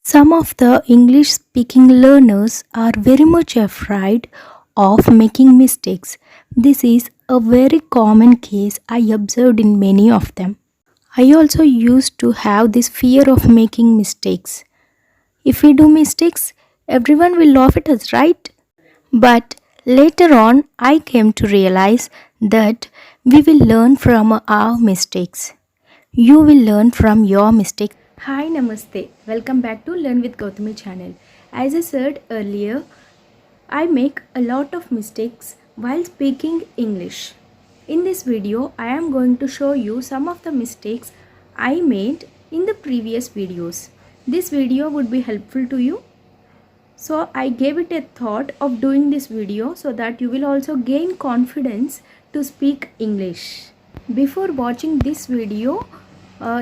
Some of the English speaking learners are very much afraid of making mistakes. This is a very common case I observed in many of them. I also used to have this fear of making mistakes. If we do mistakes, everyone will laugh at us, right? But later on, I came to realize that we will learn from our mistakes. You will learn from your mistakes. Hi, Namaste. Welcome back to Learn with Gowthami channel. As I said earlier, I make a lot of mistakes while speaking English. In this video, I am going to show you some of the mistakes I made in the previous videos. This video would be helpful to you. So I gave it a thought of doing this video so that you will also gain confidence to speak English. Before watching this video,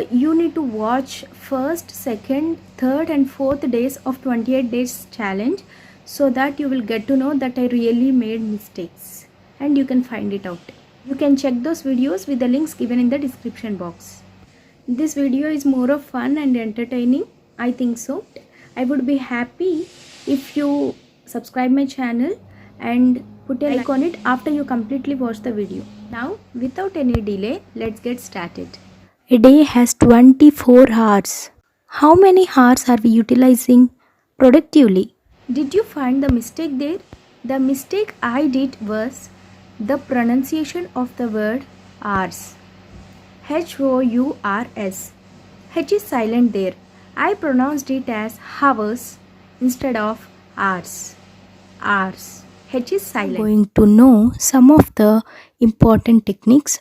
you need to watch first, second, third and fourth days of 28 days challenge so that you will get to know that I really made mistakes and you can find it out. You can check those videos with the links given in the description box. This video is more of fun and entertaining. I think so. I would be happy if you subscribe my channel and put a like on it after you completely watch the video. Now, without any delay, let's get started. A day has 24 hours. How many hours are we utilizing productively? Did you find the mistake there? The mistake I did was the pronunciation of the word hours. H-O-U-R-S. H is silent there. I pronounced it as hours instead of hours. Hours. H is silent. I'm going to know some of the important techniques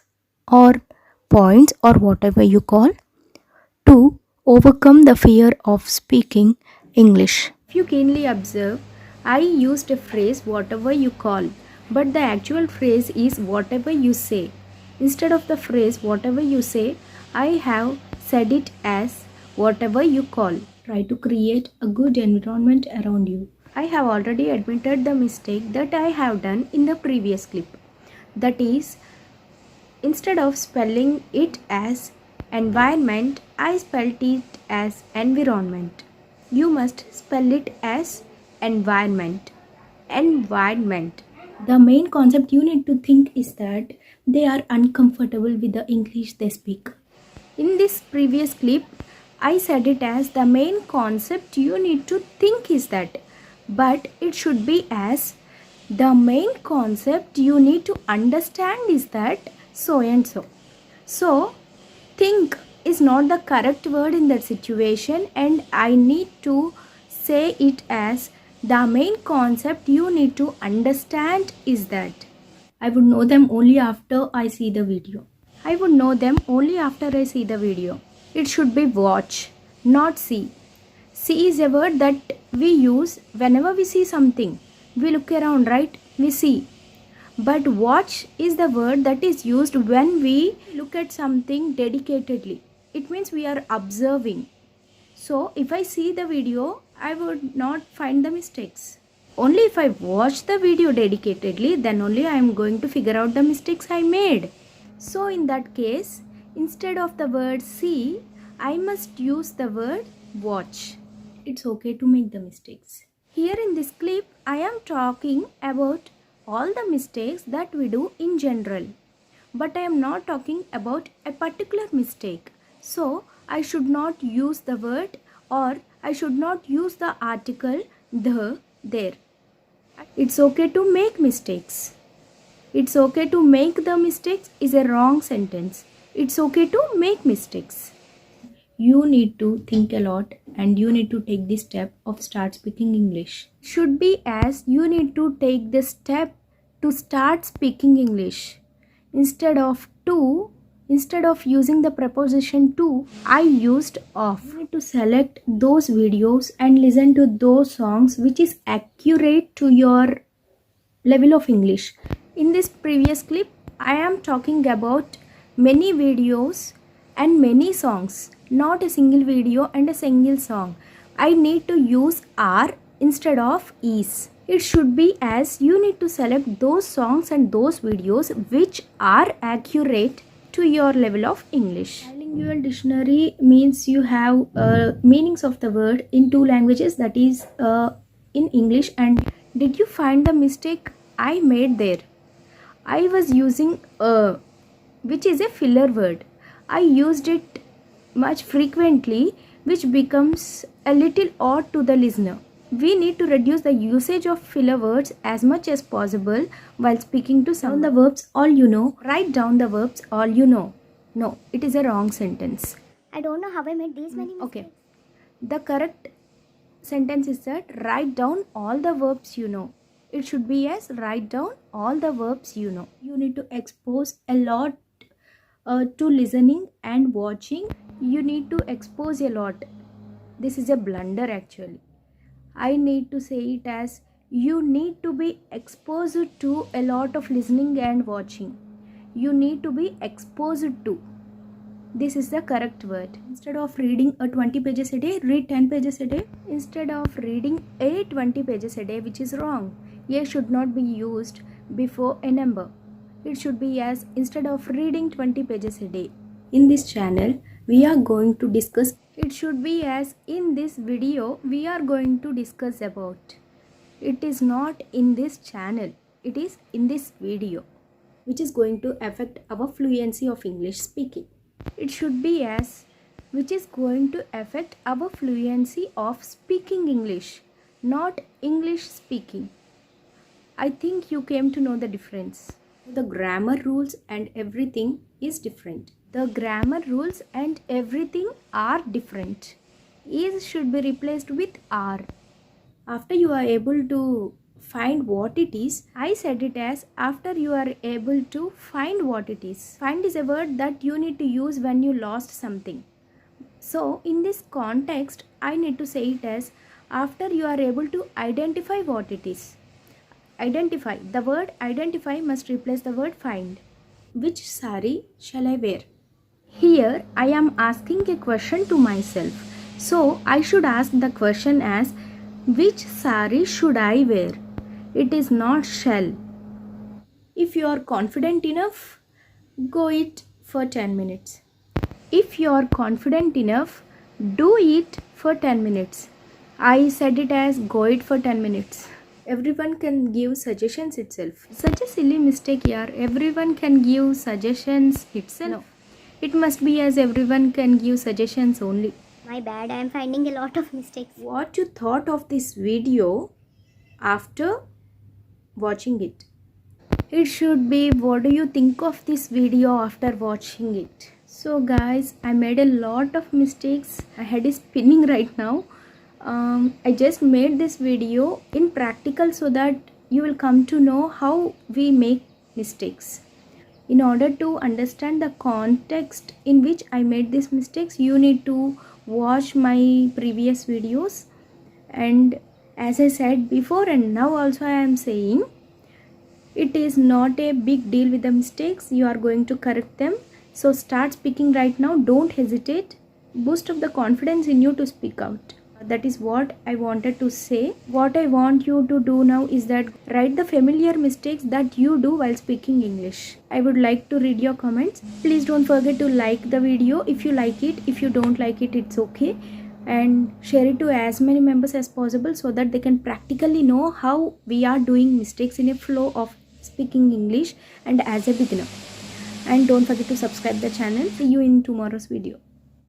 or points or whatever you call to overcome the fear of speaking English. If you keenly observe, I used a phrase whatever you call, but the actual phrase is whatever you say. Instead of the phrase whatever you say, I have said it as whatever you call. Try to create a good environment around you. I have already admitted the mistake that I have done in the previous clip. That is, instead of spelling it as environment, I spelled it as environment. You must spell it as environment. Environment. The main concept you need to think is that they are uncomfortable with the English they speak. In this previous clip, I said it as the main concept you need to think is that, but it should be as the main concept you need to understand is that so and so. So, think is not the correct word in that situation and I need to say it as the main concept you need to understand is that. I would know them only after I see the video. I would know them only after I see the video. It should be watch, not see. See is a word that we use whenever we see something. We look around, right? We see. But watch is the word that is used when we look at something dedicatedly. It means we are observing. So if I see the video, I would not find the mistakes. Only if I watch the video dedicatedly, then only I am going to figure out the mistakes I made. So in that case, instead of the word see, I must use the word watch. It's okay to make the mistakes. Here in this clip, I am talking about all the mistakes that we do in general. But I am not talking about a particular mistake. So, I should not use the word or I should not use the article the there. It's okay to make mistakes. It's okay to make the mistakes is a wrong sentence. It's okay to make mistakes. You need to think a lot and you need to take the step of start speaking English. Should be as you need to take the step to start speaking English. Instead of using the preposition to, I used of. You need to select those videos and listen to those songs which is accurate to your level of English. In this previous clip, I am talking about many videos and many songs, not a single video and a single song. I need to use are instead of is. It should be as you need to select those songs and those videos which are accurate to your level of English. Styling Bilingual dictionary means you have meanings of the word in two languages, that is in English. And did you find the mistake I made there? I was using which is a filler word. I used it much frequently, which becomes a little odd to the listener. We need to reduce the usage of filler words as much as possible while speaking to someone. The verbs all you know. Write down the verbs all you know. No, it is a wrong sentence. I don't know how I made these many mistakes. Okay. The correct sentence is that write down all the verbs you know. It should be as write down all the verbs you know. You need to expose a lot to listening and watching. You need to expose a lot. This is a blunder actually. I need to say it as you need to be exposed to a lot of listening and watching. You need to be exposed to. This is the correct word. Instead of reading 20 pages a day, read 10 pages a day. Instead of reading 20 pages a day, which is wrong. A should not be used before a number. It should be as instead of reading 20 pages a day. In this channel, we are going to discuss. It should be as in this video, we are going to discuss about. It is not in this channel. It is in this video, which is going to affect our fluency of English speaking. It should be as which is going to affect our fluency of speaking English, not English speaking. I think you came to know the difference. The grammar rules and everything is different. The grammar rules and everything are different. Is should be replaced with are. After you are able to find what it is, I said it as after you are able to find what it is. Find is a word that you need to use when you lost something. So in this context, I need to say it as after you are able to identify what it is. Identify. The word identify must replace the word find. Which sari shall I wear? Here I am asking a question to myself. So I should ask the question as which sari should I wear? It is not shall. If you are confident enough, go it for 10 minutes. If you are confident enough, do it for 10 minutes. I said it as go it for 10 minutes. Everyone can give suggestions itself. Such a silly mistake here. Everyone can give suggestions itself. No. It must be as everyone can give suggestions only. My bad, I am finding a lot of mistakes. What you thought of this video after watching it? It should be what do you think of this video after watching it? So guys, I made a lot of mistakes. My head is spinning right now. I just made this video in practical so that you will come to know how we make mistakes. In order to understand the context in which I made these mistakes, you need to watch my previous videos. And as I said before and now also I am saying, it is not a big deal with the mistakes. You are going to correct them. So start speaking right now. Don't hesitate. Boost up the confidence in you to speak out. That is what I wanted to say. What I want you to do now is that write the familiar mistakes that you do while speaking English. I would like to read your comments. Please don't forget to like the video if you like it. If you don't like it, it's okay. And share it to as many members as possible so that they can practically know how we are doing mistakes in a flow of speaking English and as a beginner. And don't forget to subscribe the channel. See you in tomorrow's video.